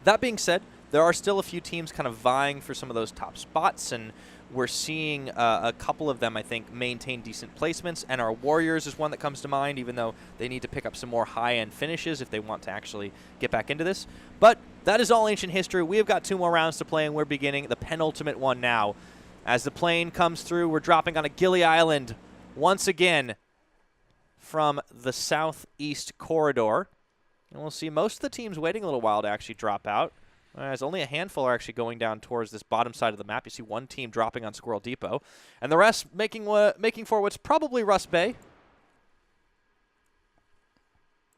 That being said, there are still a few teams kind of vying for some of those top spots, and we're seeing a couple of them, I think, maintain decent placements. And our Warriors is one that comes to mind, even though they need to pick up some more high-end finishes if they want to actually get back into this. But that is all ancient history. We have got 2 more rounds to play, and we're beginning the penultimate one now. As the plane comes through, we're dropping on a Gili Island once again from the southeast corridor. And we'll see most of the teams waiting a little while to actually drop out, as only a handful are actually going down towards this bottom side of the map. You see one team dropping on Squirrel Depot, and the rest making for what's probably Rust Bay.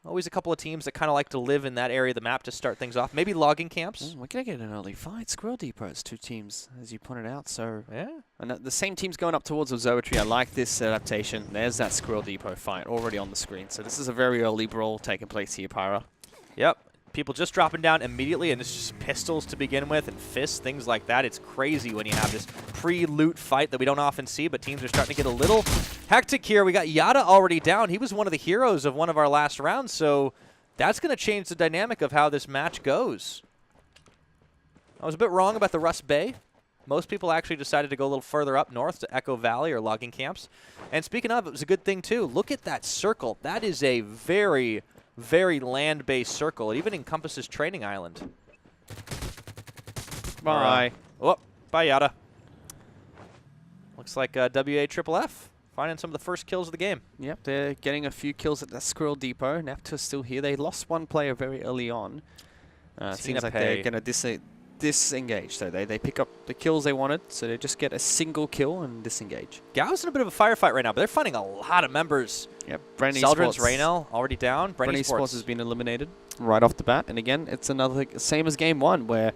Always a couple of teams that kind of like to live in that area of the map to start things off. Maybe logging camps. We're going to get an early fight. Squirrel Depot is 2 teams, as you pointed out. So yeah. And the same team's going up towards Observatory. I like this adaptation. There's that Squirrel Depot fight already on the screen. So this is a very early brawl taking place here, Pyra. Yep. People just dropping down immediately, and it's just pistols to begin with and fists, things like that. It's crazy when you have this pre-loot fight that we don't often see, but teams are starting to get a little hectic here. We got Yada already down. He was one of the heroes of one of our last rounds, so that's going to change the dynamic of how this match goes. I was a bit wrong about the Rust Bay. Most people actually decided to go a little further up north to Echo Valley or logging camps. And speaking of, it was a good thing, too. Look at that circle. That is a very land-based circle. It even encompasses Training Island. Bye. Bye, Yada. Looks like WAFFF finding some of the first kills of the game. Yep, they're getting a few kills at that Squirrel Depot. Neptu's still here. They lost 1 player very early on. Seems like they're going to disengage. So they pick up the kills they wanted, so they just get a single kill and disengage. Gao's in a bit of a firefight right now, but they're finding a lot of members. Yep, Brenny Seldrin's Sports. Raynell already down. Brenny Sports has been eliminated right off the bat. And again, it's another same as game 1 where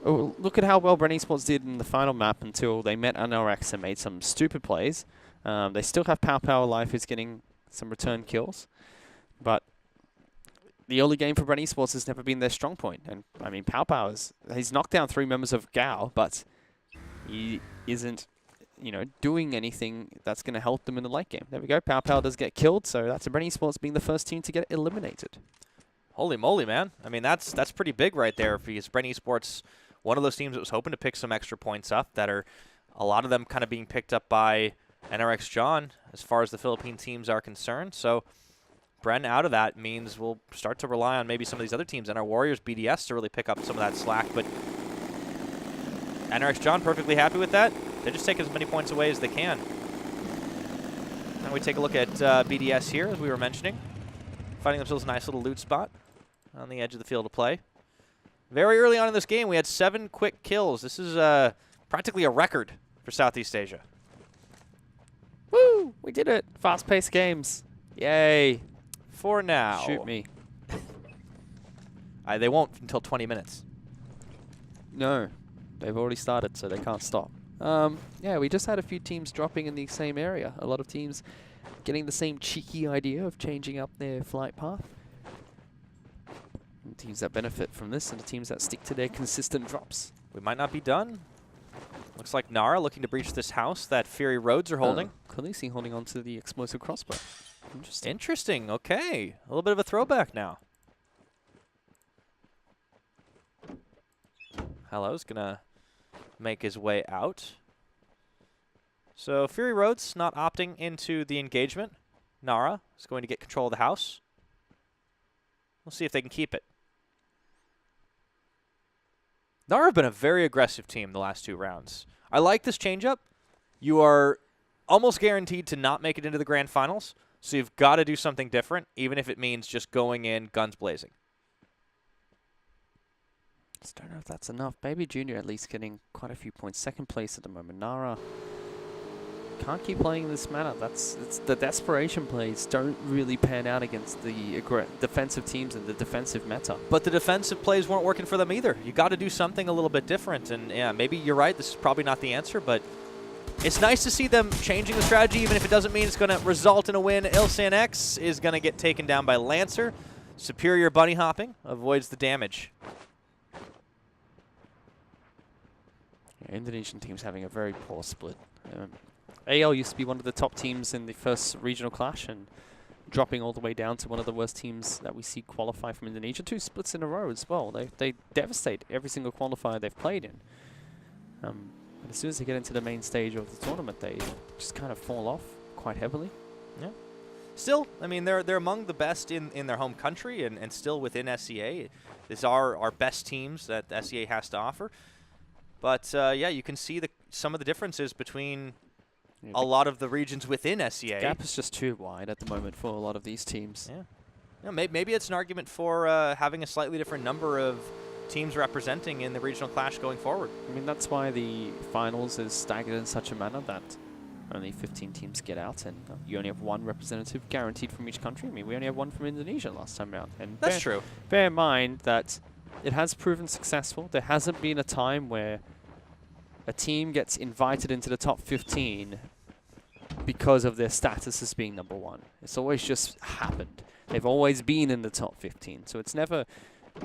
look at how well Brenny Sports did in the final map until they met NRX and made some stupid plays. They still have Power Life who's getting some return kills, but the early game for Brenny Sports has never been their strong point. And I mean, he's knocked down 3 members of Gao, but he isn't, doing anything that's going to help them in the late game. There we go. Power does get killed, so that's a Brenny Sports being the first team to get eliminated. Holy moly, man. I mean, that's pretty big right there, because Brenny Sports, one of those teams that was hoping to pick some extra points up, that are a lot of them kind of being picked up by NRX John as far as the Philippine teams are concerned. So Bren out of that means we'll start to rely on maybe some of these other teams and our Warriors BDS to really pick up some of that slack. But NRX John perfectly happy with that. They're just taking as many points away as they can. Now we take a look at BDS here, as we were mentioning. Finding themselves a nice little loot spot on the edge of the field of play. Very early on in this game, we had 7 quick kills. This is practically a record for Southeast Asia. Woo! We did it! Fast-paced games. Yay! For now. Shoot me. They won't until 20 minutes. No. They've already started, so they can't stop. Yeah, we just had a few teams dropping in the same area. A lot of teams getting the same cheeky idea of changing up their flight path. And teams that benefit from this and the teams that stick to their consistent drops. We might not be done. Looks like Nara looking to breach this house that Fury Roads are holding. Khaleesi holding on to the explosive crossbow. Interesting. Interesting. Okay. A little bit of a throwback now. Hello's going to make his way out. So Fury Roads not opting into the engagement. Nara is going to get control of the house. We'll see if they can keep it. Nara have been a very aggressive team the last 2 rounds. I like this changeup. You are almost guaranteed to not make it into the grand finals, so you've got to do something different, even if it means just going in guns blazing. Just don't know if that's enough. Baby Junior at least getting quite a few points. 2nd place at the moment. Nara can't keep playing in this manner. It's the desperation plays don't really pan out against the defensive teams and the defensive meta. But the defensive plays weren't working for them either. You got to do something a little bit different. And yeah, maybe you're right. This is probably not the answer, but it's nice to see them changing the strategy, even if it doesn't mean it's going to result in a win. Ilsan X is going to get taken down by Lancer. Superior bunny hopping avoids the damage. Yeah, Indonesian teams having a very poor split. AL used to be one of the top teams in the first regional clash and dropping all the way down to one of the worst teams that we see qualify from Indonesia. 2 splits in a row as well. They devastate every single qualifier they've played in. But as soon as they get into the main stage of the tournament, they just kind of fall off quite heavily. Yeah. Still, I mean, they're among the best in their home country and still within SEA. These are our best teams that SEA has to offer. But, yeah, you can see some of the differences between a lot of the regions within SEA. The gap is just too wide at the moment for a lot of these teams. Yeah. You know, maybe it's an argument for having a slightly different number of teams representing in the regional clash going forward. I mean, that's why the finals is staggered in such a manner that only 15 teams get out, and you only have 1 representative guaranteed from each country. I mean, we only have 1 from Indonesia last time around. And that's true. Bear in mind that it has proven successful. There hasn't been a time where a team gets invited into the top 15 because of their status as being number 1. It's always just happened. They've always been in the top 15, so it's never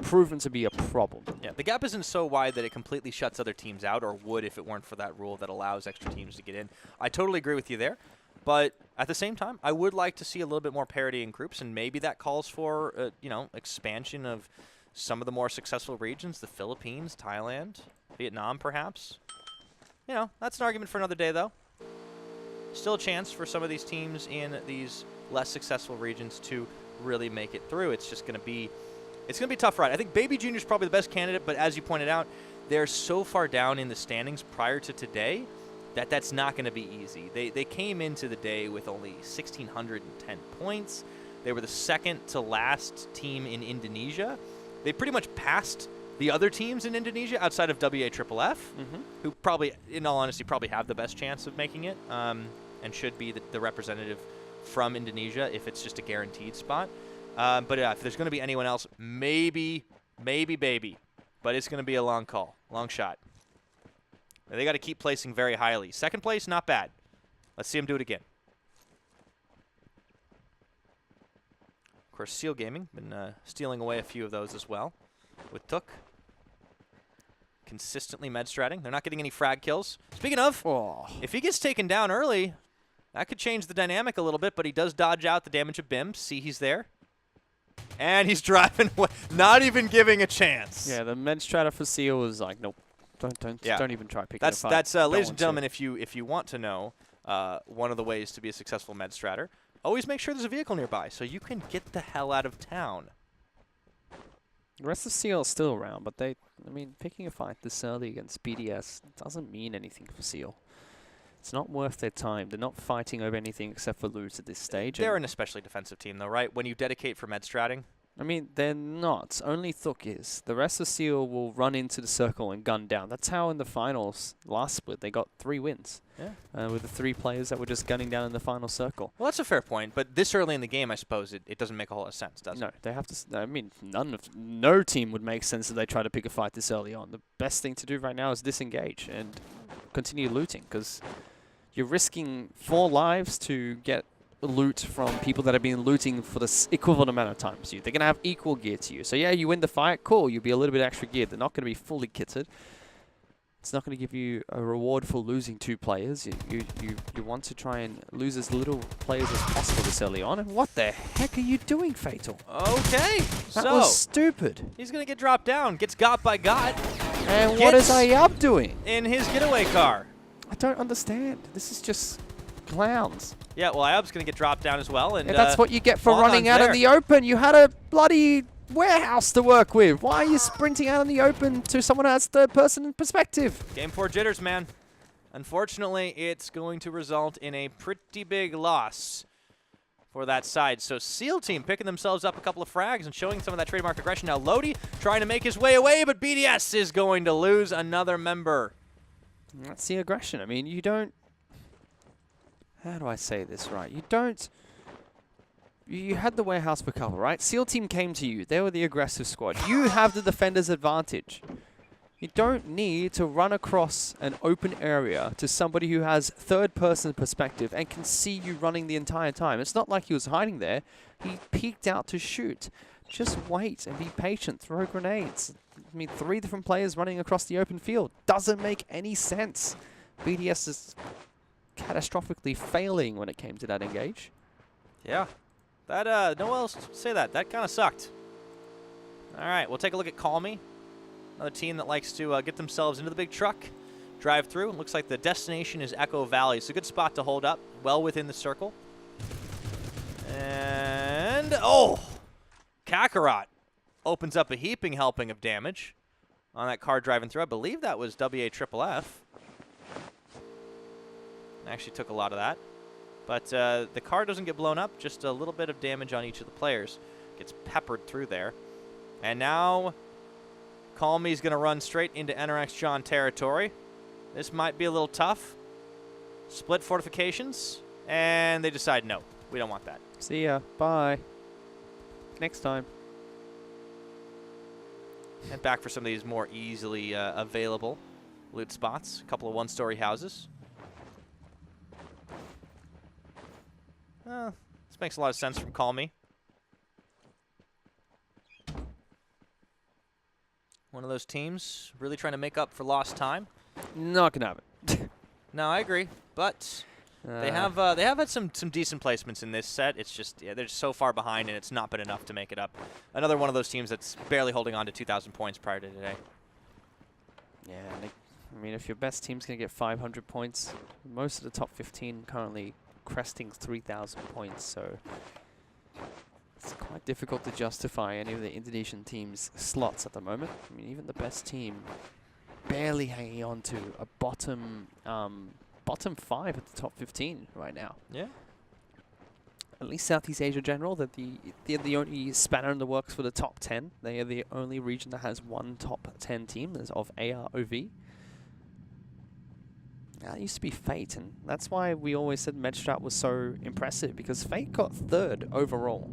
proven to be a problem. Yeah, the gap isn't so wide that it completely shuts other teams out, or would if it weren't for that rule that allows extra teams to get in. I totally agree with you there, but at the same time, I would like to see a little bit more parity in groups, and maybe that calls for, you know, expansion of some of the more successful regions, the Philippines, Thailand, Vietnam, perhaps. You know, that's an argument for another day, though. Still a chance for some of these teams in these less successful regions to really make it through. It's just going to be a tough ride. I think Baby Junior is probably the best candidate, but as you pointed out, they're so far down in the standings prior to today that that's not going to be easy. They came into the day with only 1,610 points. They were the second to last team in Indonesia. They pretty much passed the other teams in Indonesia outside of WAFFF, who probably, in all honesty, probably have the best chance of making it and should be the representative from Indonesia if it's just a guaranteed spot. But yeah, if there's going to be anyone else, maybe Baby. But it's going to be a long call, long shot. They got to keep placing very highly. Second place, not bad. Let's see them do it again. Of course, Seal Gaming been stealing away a few of those as well with Took. Consistently med-stratting. They're not getting any frag kills. Speaking of, if he gets taken down early, that could change the dynamic a little bit, but he does dodge out the damage of BIM. See, he's there. And he's driving away, not even giving a chance. Yeah, the med-stratter for Seal was like, nope, don't even try picking it up. That's ladies and gentlemen, if you want to know one of the ways to be a successful med-stratter, always make sure there's a vehicle nearby so you can get the hell out of town. The rest of Seal is still around, but picking a fight this early against BDS doesn't mean anything for Seal. It's not worth their time. They're not fighting over anything except for loot at this stage. They're an especially defensive team, though, right? When you dedicate for med-stratting? I mean, they're not. Only Thuk is. The rest of Seal will run into the circle and gun down. That's how in the finals last split they got 3 wins. Yeah. With the 3 players that were just gunning down in the final circle. Well, that's a fair point, but this early in the game, I suppose, it doesn't make a whole lot of sense, does it? No, they have to. I mean, no team would make sense if they try to pick a fight this early on. The best thing to do right now is disengage and continue looting, because you're risking 4 lives to get loot from people that have been looting for the equivalent amount of time as you. They're going to have equal gear to you. So yeah, you win the fight, cool, you'll be a little bit extra geared. They're not going to be fully kitted. It's not going to give you a reward for losing 2 players. You want to try and lose as little players as possible this early on. And what the heck are you doing, Fatal? Okay, that was stupid. He's going to get dropped down, gets got by God. And what is Ayab doing? In his getaway car. I don't understand. This is just clowns. Yeah, well, Ayab's going to get dropped down as well. And yeah, that's what you get for running out in the open. You had a bloody warehouse to work with. Why are you sprinting out in the open to someone who has third-person perspective? Game 4 jitters, man. Unfortunately, it's going to result in a pretty big loss for that side. So Seal Team picking themselves up a couple of frags and showing some of that trademark aggression. Now Lodi trying to make his way away, but BDS is going to lose another member. That's the aggression. I mean, you don't... How do I say this right? You don't... You had the warehouse for cover, right? Seal Team came to you. They were the aggressive squad. You have the defender's advantage. You don't need to run across an open area to somebody who has third-person perspective and can see you running the entire time. It's not like he was hiding there. He peeked out to shoot. Just wait and be patient. Throw grenades. I mean, 3 different players running across the open field. Doesn't make any sense. BDS is catastrophically failing when it came to that engage. Yeah. That, no one else say that. That kind of sucked. All right, we'll take a look at Call Me. Another team that likes to get themselves into the big truck, drive through. Looks like the destination is Echo Valley. It's a good spot to hold up, well within the circle. And, oh! Kakarot opens up a heaping helping of damage on that car driving through. I believe that was W8FFF. Actually took a lot of that. But the car doesn't get blown up, just a little bit of damage on each of the players. Gets peppered through there. And now, Call Me's going to run straight into NRX John territory. This might be a little tough. Split fortifications, and they decide no, we don't want that. See ya. Bye. Next time. And back for some of these more easily available loot spots. A couple of one-story houses. This makes a lot of sense from Call Me. One of those teams really trying to make up for lost time. Not gonna have it. No, I agree, but they have had some decent placements in this set. It's just they're just so far behind, and it's not been enough to make it up. Another one of those teams that's barely holding on to 2,000 points prior to today. Yeah, I mean, if your best team's gonna get 500 points, most of the top 15 currently cresting 3,000 points, so it's quite difficult to justify any of the Indonesian teams' slots at the moment. I mean, even the best team barely hanging on to a bottom 5 at the top 15 right now. Yeah. At least Southeast Asia General, they're the only spanner in the works for the top 10. They are the only region that has one top 10 team, that's of AROV. That used to be Fate, and that's why we always said Medstrat was so impressive, because Fate got 3rd overall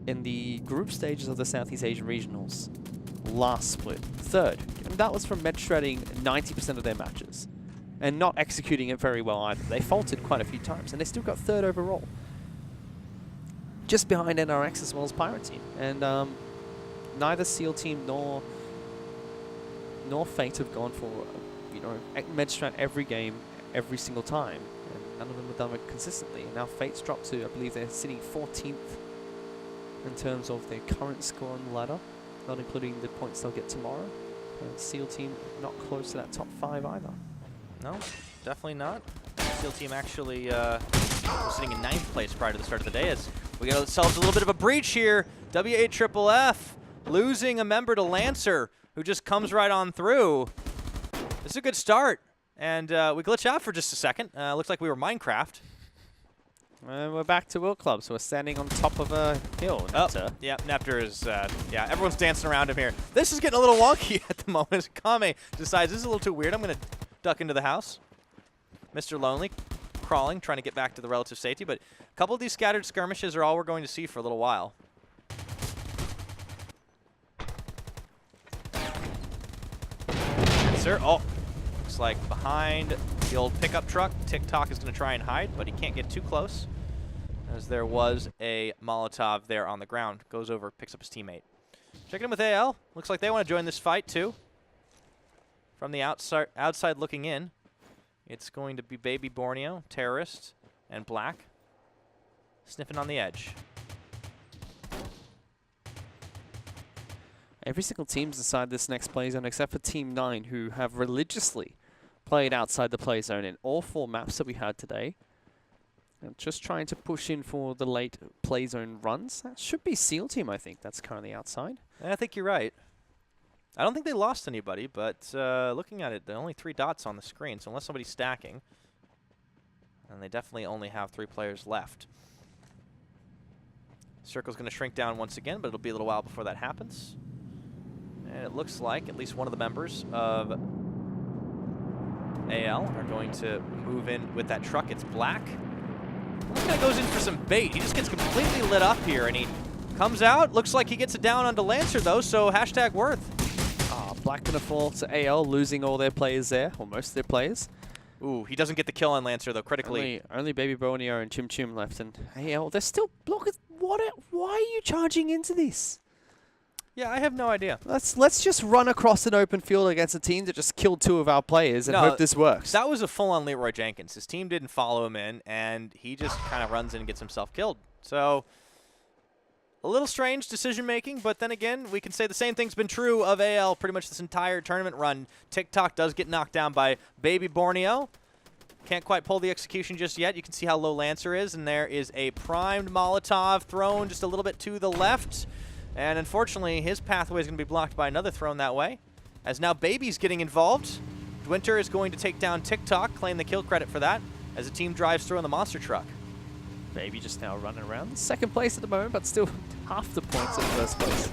in the group stages of the Southeast Asian Regionals last split. 3rd. And that was from Medstratting 90% of their matches and not executing it very well either. They faltered quite a few times, and they still got 3rd overall. Just behind NRX as well as Pirate Team. And neither SEAL Team nor Fate have gone for Medstrat every game, every single time, and none of them have done it consistently. And now Fate's dropped to, I believe they're sitting 14th in terms of their current score on the ladder, not including the points they'll get tomorrow. And SEAL Team not close to that top 5 either. No, Definitely not. SEAL Team actually sitting in 9th place prior to the start of the day, as we get ourselves a little bit of a breach here. W8FFF losing a member to Lancer, who just comes right on through. This is a good start, and we glitch out for just a second. Looks like we were Minecraft. And we're back to World Club, so we're standing on top of a hill. Oh, yeah, Nepter is, yeah, everyone's dancing around him here. This is getting a little wonky at the moment as Kame decides this is a little too weird. I'm going to duck into the house. Mr. Lonely crawling, trying to get back to the relative safety, but a couple of these scattered skirmishes are all we're going to see for a little while. Sir, oh, looks like behind the old pickup truck, TikTok is going to try and hide, but he can't get too close, as there was a Molotov there on the ground. Goes over, picks up his teammate. Checking in with AL. Looks like they want to join this fight too. From the outside looking in, it's going to be Baby Borneo, Terrorist, and Black sniffing on the edge. Every single team's inside this next play zone except for Team 9, who have religiously played outside the play zone in all 4 maps that we had today. And just trying to push in for the late play zone runs. That should be SEAL Team, I think, that's currently outside. I think you're right. I don't think they lost anybody, but looking at it, there are only 3 dots on the screen, so unless somebody's stacking, and they definitely only have 3 players left. Circle's going to shrink down once again, but it'll be a little while before that happens. And it looks like at least one of the members of AL are going to move in with that truck. It's Black. This guy goes in for some bait. He just gets completely lit up here, and he comes out. Looks like he gets it down onto Lancer, though, so hashtag worth. Black gonna fall to AL, losing all their players there, or most of their players. Ooh, he doesn't get the kill on Lancer, though, critically. Only Baby Borneo and Chim Chim left, and AL, they're still... Look at... Why are you charging into this? Yeah, I have no idea. Let's just run across an open field against a team that just killed 2 of our players and hope this works. That was a full-on Leroy Jenkins. His team didn't follow him in, and he just kind of runs in and gets himself killed. So, A little strange decision-making, but then again, we can say the same thing's been true of AL pretty much this entire tournament run. TikTok does get knocked down by Baby Borneo. Can't quite pull the execution just yet. You can see how low Lancer is, and there is a primed Molotov thrown just a little bit to the left. And unfortunately, his pathway is going to be blocked by another thrown that way. As now Baby's getting involved. Dwinter is going to take down TikTok, claim the kill credit for that, as the team drives through in the monster truck. Baby just now running around. Second place at the moment, but still half the points in first place.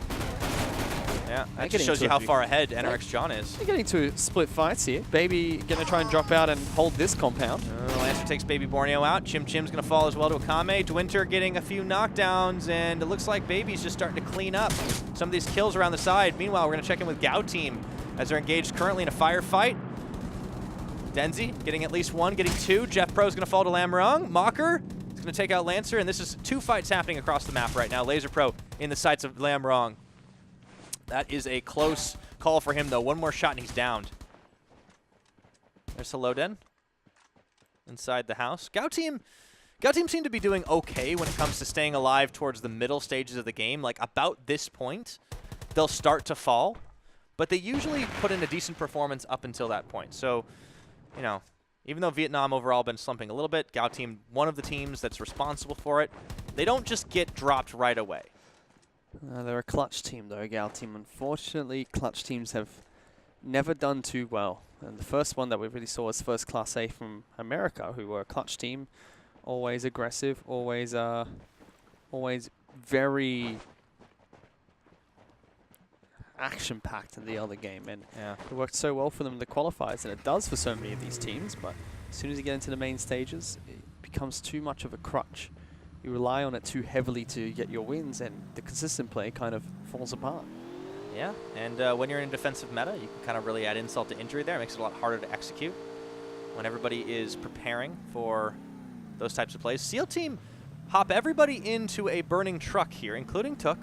Yeah, that just shows you how far ahead NRX John is. They're getting to split fights here. Baby going to try and drop out and hold this compound. Lancer takes Baby Borneo out. Chim Chim's going to fall as well to Akame. Dwinter getting a few knockdowns, and it looks like Baby's just starting to clean up some of these kills around the side. Meanwhile, we're going to check in with Gao Team as they're engaged currently in a firefight. Denzi getting at least one, getting two. Jeff Pro's going to fall to Lamrong. Mocker is going to take out Lancer, and this is two fights happening across the map right now. Laser Pro in the sights of Lamrong. That is a close call for him, though. One more shot, and he's downed. There's Helloden inside the house. Gao Team seem to be doing okay when it comes to staying alive towards the middle stages of the game. Like, about this point, they'll start to fall, but they usually put in a decent performance up until that point. So, you know, even though Vietnam overall been slumping a little bit, Gao Team, one of the teams that's responsible for it, they don't just get dropped right away. They're a clutch team, though, Gao Team. Unfortunately, clutch teams have never done too well. And the first one that we really saw was First Class A from America, who were a clutch team, always aggressive, always very action-packed in the other game. And it worked so well for them in the qualifiers, and it does for so many of these teams. But as soon as you get into the main stages, it becomes too much of a crutch. You rely on it too heavily to get your wins, and the consistent play kind of falls apart. Yeah, and when you're in a defensive meta, you can kind of really add insult to injury there. It makes it a lot harder to execute when everybody is preparing for those types of plays. SEAL Team hop everybody into a burning truck here, including Took.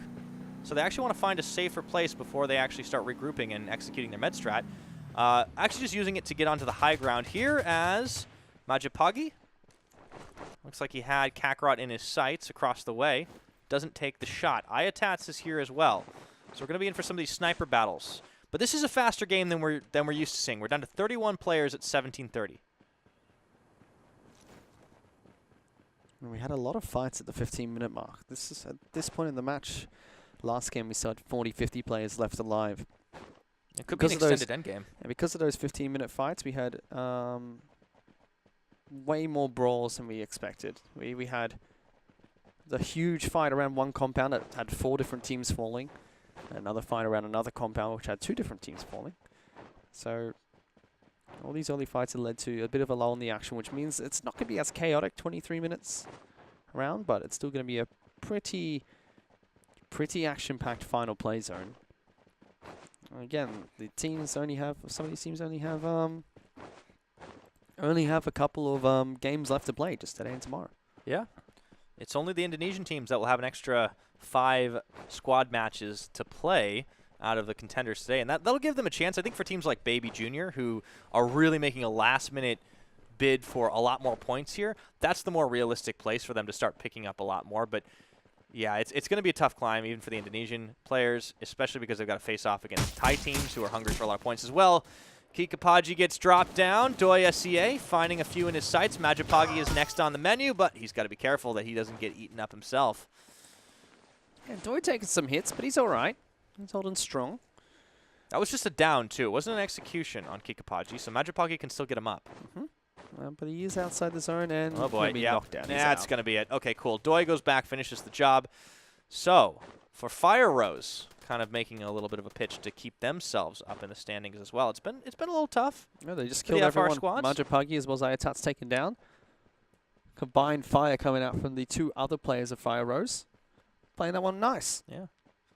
So they actually want to find a safer place before they actually start regrouping and executing their med strat. Actually just using it to get onto the high ground here as Majapagi. Looks like he had Kakarot in his sights across the way. Doesn't take the shot. Ayatats is here as well. So we're going to be in for some of these sniper battles. But this is a faster game than we're used to seeing. We're down to 31 players at 17:30. We had a lot of fights at the 15-minute mark. This is at this point in the match. Last game we still had 40, 50 players left alive. It could be an extended endgame. And because of those 15-minute fights, we had way more brawls than we expected. We had the huge fight around one compound that had 4 different teams falling. Another fight around another compound which had 2 different teams falling. So all these early fights have led to a bit of a lull in the action, which means it's not going to be as chaotic 23 minutes around, but it's still going to be a pretty action-packed final play zone. Again, the teams only have, some of these teams only have a couple of games left to play, just today and tomorrow. Yeah. It's only the Indonesian teams that will have an extra 5 squad matches to play out of the contenders today. And that'll give them a chance, I think, for teams like Baby Junior, who are really making a last-minute bid for a lot more points here. That's the more realistic place for them to start picking up a lot more. But yeah, it's going to be a tough climb even for the Indonesian players, especially because they've got to face off against Thai teams who are hungry for a lot of points as well. Kikapaji gets dropped down. Doi SCA finding a few in his sights. Majapagi is next on the menu, but he's got to be careful that he doesn't get eaten up himself. Yeah, Doi taking some hits, but he's all right. He's holding strong. That was just a down, too. It wasn't an execution on Kikapaji, so Majapagi can still get him up. But he is outside the zone, and oh boy, be knocked down. That's going to be it. Okay, cool. Doi goes back, finishes the job. So, for Fire Rose, kind of making a little bit of a pitch to keep themselves up in the standings as well. It's been a little tough. No, they just killed everyone. Majapagi as well as Ayatat's taken down. Combined fire coming out from the 2 other players of Fire Rose. Playing that one nice. Yeah.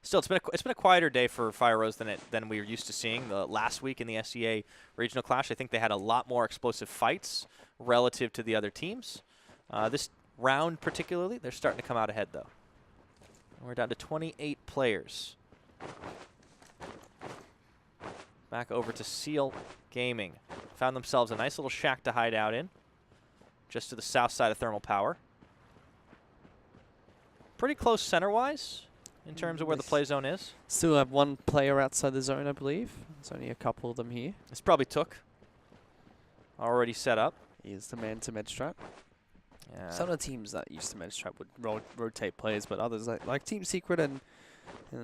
Still, it's been a quieter day for Fire Rose than we were used to seeing. The last week in the SCA regional clash, I think they had a lot more explosive fights relative to the other teams. This round particularly, they're starting to come out ahead though. We're down to 28 players. Back over to Seal Gaming. Found themselves a nice little shack to hide out in, just to the south side of Thermal Power. Pretty close center-wise. in terms of where the play zone is. Still have one player outside the zone, I believe. There's only a couple of them here. It's probably Took. Already set up. He is the man to Medstrat. Yeah. Some of the teams that used to Medstrat would rotate players, but others like Team Secret and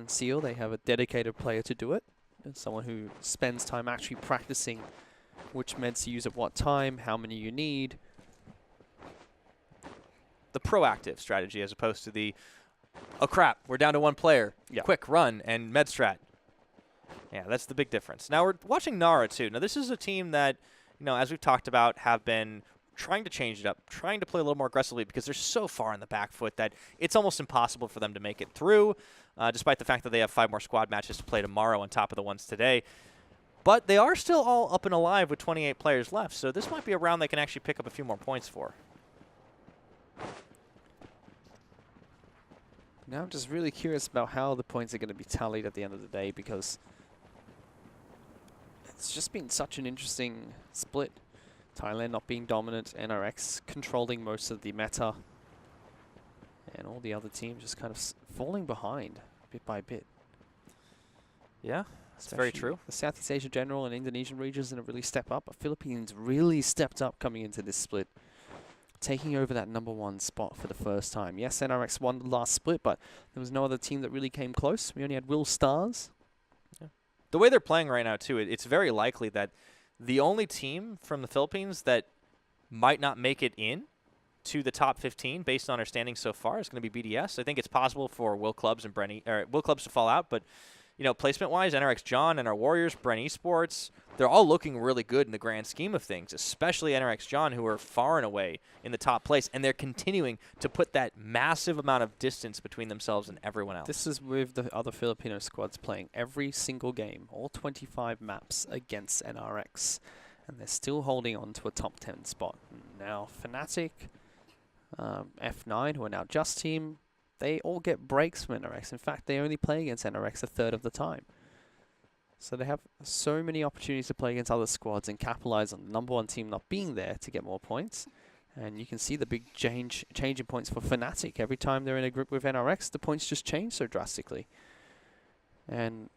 Seal, they have a dedicated player to do it. And someone who spends time actually practicing which meds to use at what time, how many you need. The proactive strategy as opposed to the, oh crap, we're down to one player. Yeah. Quick run and Medstrat. Yeah, that's the big difference. Now we're watching Nara too. Now this is a team that, you know, as we've talked about, have been trying to change it up, trying to play a little more aggressively because they're so far in the back foot that it's almost impossible for them to make it through, despite the fact that they have 5 more squad matches to play tomorrow on top of the ones today. But they are still all up and alive with 28 players left, so this might be a round they can actually pick up a few more points for. Now I'm just really curious about how the points are going to be tallied at the end of the day, because it's just been such an interesting split. Thailand not being dominant, NRX controlling most of the meta, and all the other teams just kind of falling behind bit by bit. Yeah, that's very true. The Southeast Asia general and Indonesian regions didn't really step up, but Philippines really stepped up coming into this split, taking over that #1 spot for the first time. Yes, NRX won the last split, but there was no other team that really came close. We only had Will Stars. Yeah. The way they're playing right now, too, it's very likely that the only team from the Philippines that might not make it in to the top 15 based on our standings so far is going to be BDS. I think it's possible for Will Clubs and Will Clubs to fall out, but you know, placement-wise, NRX John and our Warriors, Bren Esports, they're all looking really good in the grand scheme of things, especially NRX John, who are far and away in the top place, and they're continuing to put that massive amount of distance between themselves and everyone else. This is with the other Filipino squads playing every single game, all 25 maps against NRX, and they're still holding on to a top 10 spot. Now, Fnatic, F9, who are now Just Team, they all get breaks from NRX. In fact, they only play against NRX a third of the time. So they have so many opportunities to play against other squads and capitalize on the #1 team not being there to get more points. And you can see the big change in points for Fnatic. Every time they're in a group with NRX, the points just change so drastically. And,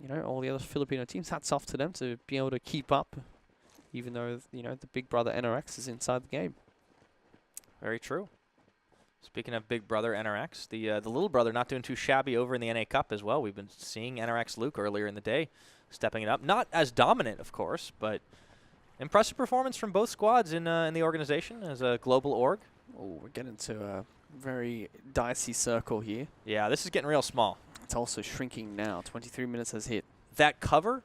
you know, all the other Filipino teams, hats off to them to be able to keep up, even though, you know, the big brother NRX is inside the game. Very true. Speaking of big brother NRX, the little brother not doing too shabby over in the NA Cup as well. We've been seeing NRX Luke earlier in the day stepping it up. Not as dominant, of course, but impressive performance from both squads in the organization as a global org. Oh, we're getting to a very dicey circle here. Yeah, this is getting real small. It's also shrinking now. 23 minutes has hit. That cover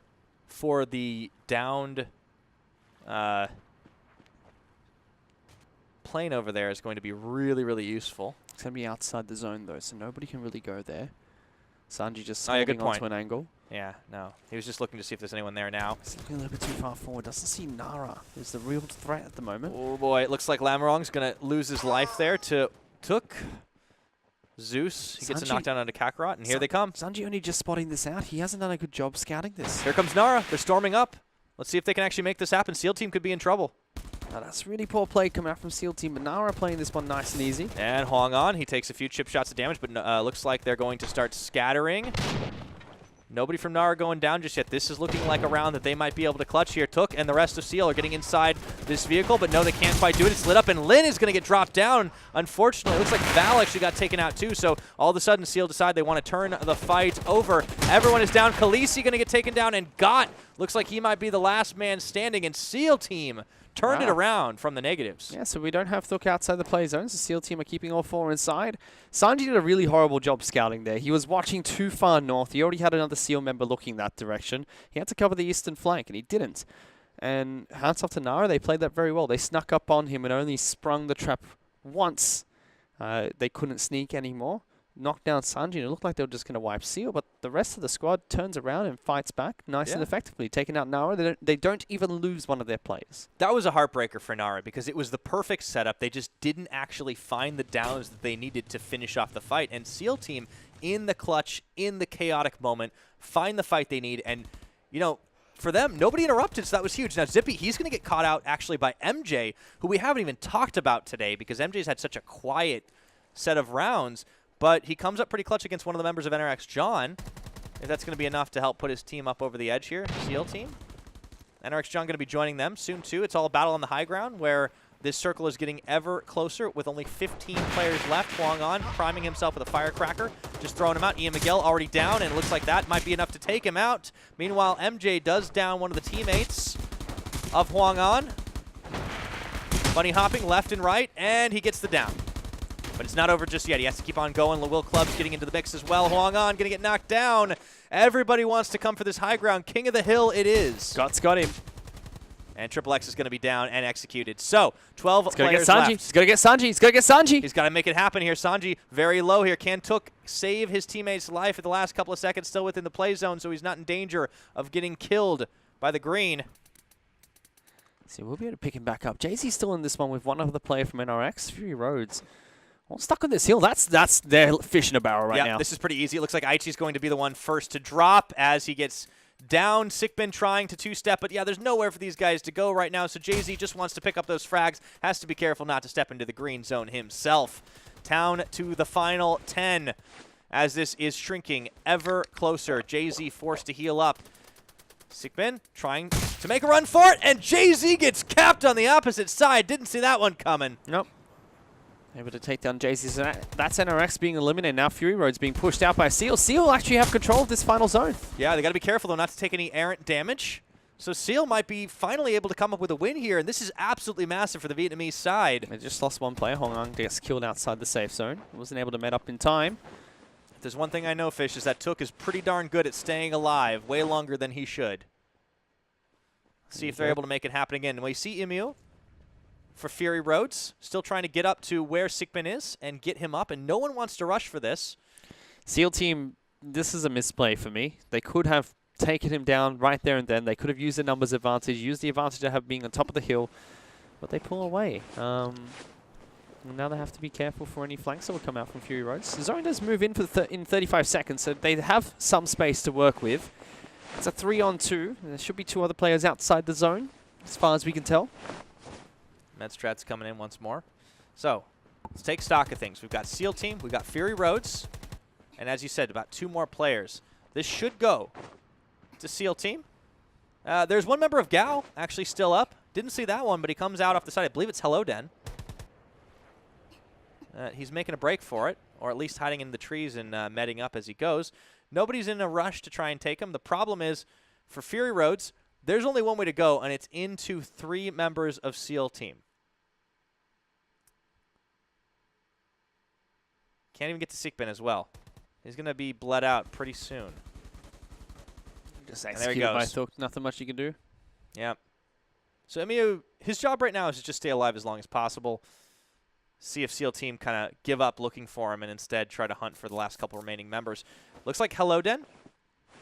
for the downed plane over there is going to be really, really useful. It's going to be outside the zone, though, so nobody can really go there. Sanji just good holding point. onto an angle. Yeah, no. He was just looking to see if there's anyone there now. He's looking a little bit too far forward. Doesn't see Nara, who's the real threat at the moment. Oh, boy. It looks like Lamarong's going to lose his life there to Took. Zeus. He gets a knockdown onto Kakarot, and here they come. Sanji only just spotting this out. He hasn't done a good job scouting this. Here comes Nara. They're storming up. Let's see if they can actually make this happen. SEAL Team could be in trouble. Now that's really poor play coming out from SEAL Team, but Nara playing this one nice and easy. And Huang On, he takes a few chip shots of damage, but looks like they're going to start scattering. Nobody from Nara going down just yet. This is looking like a round that they might be able to clutch here. Took and the rest of SEAL are getting inside this vehicle, but no, they can't quite do it. It's lit up, and Lin is going to get dropped down. Unfortunately, it looks like Val actually got taken out too, so all of a sudden SEAL decide they want to turn the fight over. Everyone is down. Khaleesi going to get taken down, and Gott looks like he might be the last man standing, and SEAL Team turned it around from the negatives. Yeah, so we don't have Thuk outside the play zones. The SEAL Team are keeping all 4 inside. Sanji did a really horrible job scouting there. He was watching too far north. He already had another SEAL member looking that direction. He had to cover the eastern flank, and he didn't. And hats off to Nara. They played that very well. They snuck up on him and only sprung the trap once. They couldn't sneak anymore. Knocked down Sanji, and it looked like they were just going to wipe SEAL, but the rest of the squad turns around and fights back nice and effectively, taking out Nara. They don't even lose one of their players. That was a heartbreaker for Nara because it was the perfect setup. They just didn't actually find the downs that they needed to finish off the fight. And SEAL Team, in the clutch, in the chaotic moment, find the fight they need. And, you know, for them, nobody interrupted, so that was huge. Now, Zippy, he's going to get caught out actually by MJ, who we haven't even talked about today because MJ's had such a quiet set of rounds. but he comes up pretty clutch against one of the members of NRX, John. If that's going to be enough to help put his team up over the edge here, SEAL team. NRX John going to be joining them soon, too. It's all a battle on the high ground where this circle is getting ever closer with only 15 players left. Huang An priming himself with a firecracker, just throwing him out. Ian Miguel already down, and it looks like that might be enough to take him out. Meanwhile, MJ does down one of the teammates of Huang An. Bunny hopping left and right, and he gets the down. But it's not over just yet. He has to keep on going. Will Club's getting into the mix as well. Huang An going to get knocked down. Everybody wants to come for this high ground. King of the hill it is. Scott's got him. And Triple X is going to be down and executed. So, 12 He's gonna players get Sanji. left. He's going to get Sanji. He's going to get Sanji. He's got to make it happen here. Sanji very low here. Can Took save his teammate's life at the last couple of seconds, still within the play zone, so he's not in danger of getting killed by the green. See, we'll be able to pick him back up. Jay-Z's still in this one with one other player from NRX, Fury Roads. Well, stuck on this hill. That's their fish in a barrel right now. This is pretty easy. It looks like Aichi's going to be the one first to drop as he gets down. Sickbin trying to two-step, but yeah, there's nowhere for these guys to go right now, so Jay-Z just wants to pick up those frags. Has to be careful not to step into the green zone himself. Down to the final 10 as this is shrinking ever closer. Jay-Z forced to heal up. Sickbin trying to make a run for it, and Jay-Z gets capped on the opposite side. Didn't see that one coming. Nope. Able to take down Jay-Z. So that's NRX being eliminated. Now Fury Road's being pushed out by Seal. Seal actually have control of this final zone. Yeah, they got to be careful, though, not to take any errant damage. So Seal might be finally able to come up with a win here, and this is absolutely massive for the Vietnamese side. They just lost one player. Hong An gets killed outside the safe zone. Wasn't able to met up in time. If there's one thing I know, Fish, is that Took is pretty darn good at staying alive, way longer than he should. See if they're able to make it happen again. We see Emu for Fury Roads, still trying to get up to where Sickbin is and get him up, and no one wants to rush for this. SEAL team, this is a misplay for me. They could have taken him down right there and then. They could have used the numbers advantage, used the advantage of having being on top of the hill, but they pull away. Now they have to be careful for any flanks that will come out from Fury Roads. Zone does move in for in 35 seconds, so they have some space to work with. It's a 3-on-2. There should be two other players outside the zone, as far as we can tell. Medstrat's coming in once more. So, let's take stock of things. We've got SEAL team, we've got Fury Roads, and as you said, about two more players. This should go to SEAL team. There's one member of Gao actually still up. Didn't see that one, but he comes out off the side. I believe it's Hello Den. He's making a break for it, or at least hiding in the trees and medding up as he goes. Nobody's in a rush to try and take him. The problem is, for Fury Roads, there's only one way to go, and it's into 3 members of SEAL team. Can't even get to Sickbin as well. He's going to be bled out pretty soon. Just executed by Thok. Nothing much you can do. Yeah. So Emu, his job right now is to just stay alive as long as possible. See if SEAL team kind of give up looking for him and instead try to hunt for the last couple remaining members. Looks like Hello Den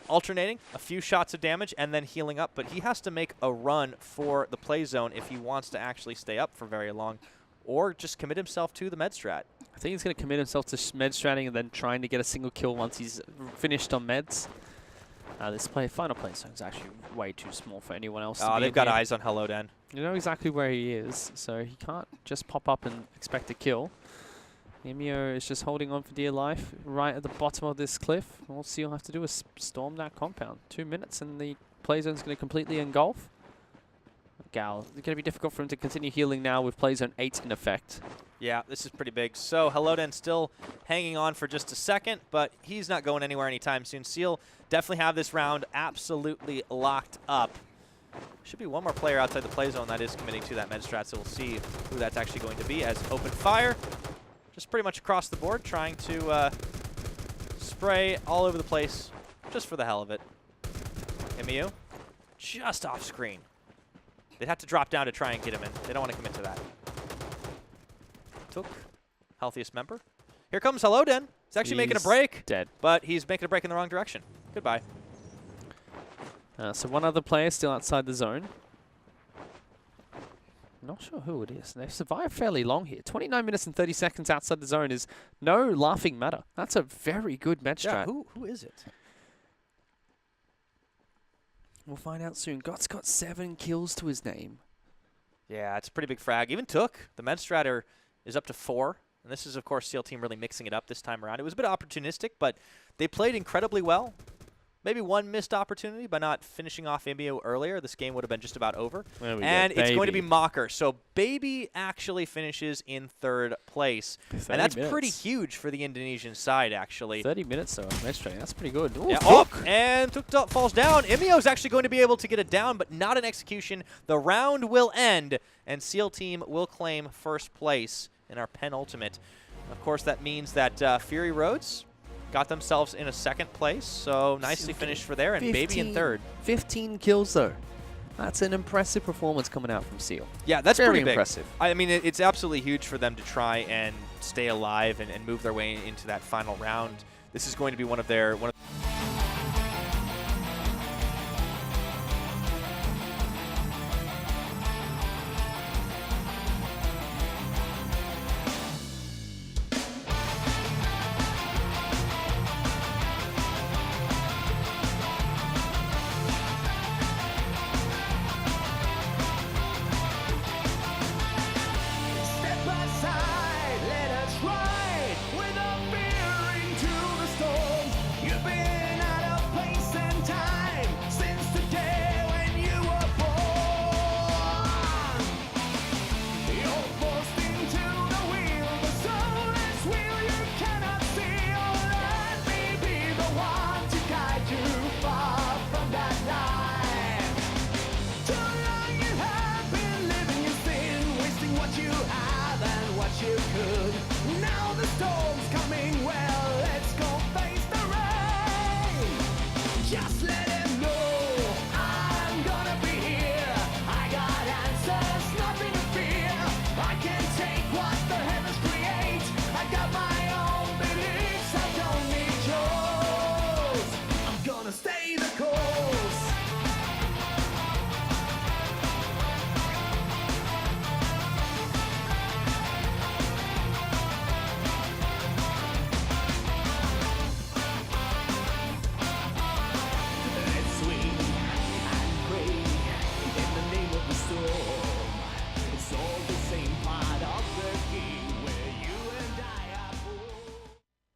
alternating a few shots of damage and then healing up, but he has to make a run for the play zone if he wants to actually stay up for very long, or just commit himself to the med strat. I think he's going to commit himself to med stratting and then trying to get a single kill once he's finished on meds. This final play zone is actually way too small for anyone else. Oh, they've got eyes on Hello Den. You know exactly where he is, so he can't just pop up and expect a kill. Emio is just holding on for dear life right at the bottom of this cliff. All Seal have to do is storm that compound. 2 minutes and the play zone is going to completely engulf. Gal, it's going to be difficult for him to continue healing now with play zone 8 in effect. Yeah, this is pretty big. So Hello Den still hanging on for just a second, but he's not going anywhere anytime soon. Seal definitely have this round absolutely locked up. Should be one more player outside the play zone that is committing to that med strat, so we'll see who that's actually going to be as open fire. Just pretty much across the board, trying to spray all over the place just for the hell of it. Emu, just off screen. They'd have to drop down to try and get him in. They don't want to commit to that. Took healthiest member. Here comes Hello Den. He's actually making a break. Dead. But he's making a break in the wrong direction. Goodbye. So one other player still outside the zone. Not sure who it is. They've survived fairly long here. 29 minutes and 30 seconds outside the zone is no laughing matter. That's a very good med strat. Yeah, who is it? We'll find out soon. Gott's got 7 kills to his name. Yeah, it's a pretty big frag. Even Took, the med stratter, is up to 4. And this is, of course, SEAL Team really mixing it up this time around. It was a bit opportunistic, but they played incredibly well. Maybe one missed opportunity by not finishing off Imbio earlier. This game would have been just about over. And it's going to be Mocker. So Baby actually finishes in 3rd place. And that's pretty huge for the Indonesian side, actually. 30 minutes, though, on match training. That's pretty good. Ooh, yeah. Oh, and Tukta falls down. Imbio is actually going to be able to get it down, but not an execution. The round will end, and SEAL Team will claim 1st place in our penultimate. Of course, that means that Fury Roads got themselves in a 2nd place, so nicely finished for there, and Baby in 3rd. 15 kills, though. That's an impressive performance coming out from SEAL. Yeah, that's very pretty big. Impressive. I mean, it's absolutely huge for them to try and stay alive and move their way into that final round. This is going to be one of their